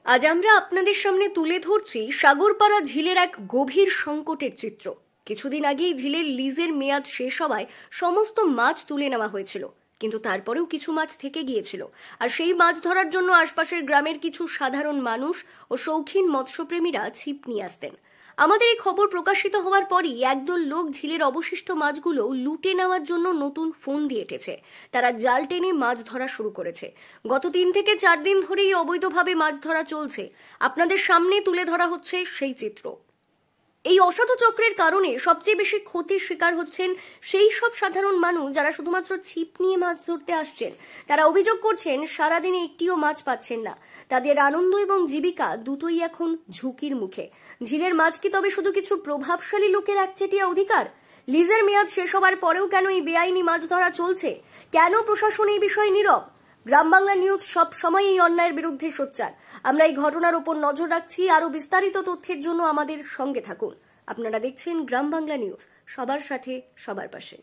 আজ আমরা আপনাদের সামনে তুলে ধরছি সাগরপাড়া ঝিলের এক গভীর সংকটের চিত্র। কিছুদিন আগেই ঝিলের লিজের মেয়াদ শেষ হওয়ায় সমস্ত মাছ তুলে নেওয়া হয়েছিল, কিন্তু তারপরেও কিছু মাছ থেকে গিয়েছিল। আর সেই মাছ ধরার জন্য আশপাশের গ্রামের কিছু সাধারণ মানুষ ও শৌখিন মৎস্যপ্রেমীরা ছিপ নিয়ে আসতেন। আমাদের এই খবর প্রকাশিত হওয়ার পরই একদল লোক ঝিলের অবশিষ্ট মাছগুলো লুটে নেওয়ার জন্য নতুন ফোন দিয়ে এঁটেছে। তারা জাল টেনে মাছ ধরা শুরু করেছে। গত 3 থেকে 4 দিন ধরেই অবৈধভাবে মাছ ধরা চলছে। আপনাদের সামনে তুলে ধরা হচ্ছে সেই চিত্র। এই অসাধু চক্রের কারণে সবচেয়ে বেশি ক্ষতির শিকার হচ্ছেন সেই সব সাধারণ মানুষ যারা শুধুমাত্র ছিপ নিয়ে মাছ ধরতে আসছেন। তারা অভিযোগ করছেন সারাদিনে একটিও মাছ পাচ্ছেন না। তাদের আনন্দ এবং জীবিকা দুটোই এখন ঝুঁকির মুখে। ঝিলের মাছ কি তবে শুধু কিছু প্রভাবশালী লোকের একচেটিয়া অধিকার? লিজের মেয়াদ শেষ হবার পরেও কেন এই বেআইনি মাছ ধরা চলছে? কেন প্রশাসন এই বিষয়ে নীরব? গ্রাম বাংলা নিউজ সব সময় এই অন্যায়ের বিরুদ্ধে সোচ্চার। আমরা এই ঘটনার উপর নজর রাখছি। আরো বিস্তারিত তথ্যের জন্য আমাদের সঙ্গে থাকুন। আপনারা দেখছেন গ্রাম বাংলা নিউজ, সবার সাথে সবার পাশে।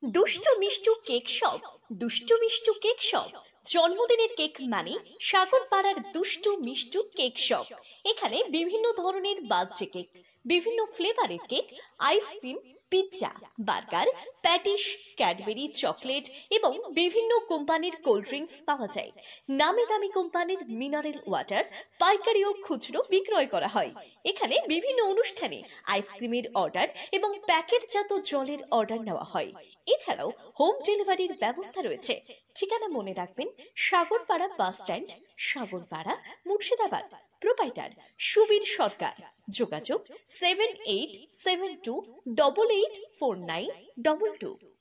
দুষ্টু মিষ্টু কেক শপ, দুষ্টু মিষ্টু কেক শপ। জন্মদিনের কেক মানে সাগরপাড়ার দুষ্টু মিষ্টু কেক শপ। এখানে বিভিন্ন ধরনের বার্থডে কেক, বিভিন্ন ফ্লেভারের cake, ice cream, pizza, burger, patties, Cadbury, chocolate এবং বিভিন্ন কোম্পানির কোল্ড ড্রিঙ্কস পাওয়া যায়। নামি দামি কোম্পানির মিনারেল ওয়াটার পাইকারি ও খুচরো বিক্রয় করা হয়। এখানে বিভিন্ন অনুষ্ঠানে আইসক্রিমের অর্ডার এবং প্যাকেটজাত জলের অর্ডার নেওয়া হয়। এছাড়াও হোম ডেলিভারির ব্যবস্থা রয়েছে। ঠিকানা মনে রাখবেন, Sagarpara bus stand, Sagarpara, Murshidabad. Proprietor Subir Sarkar. যোগাযোগ 7872884922।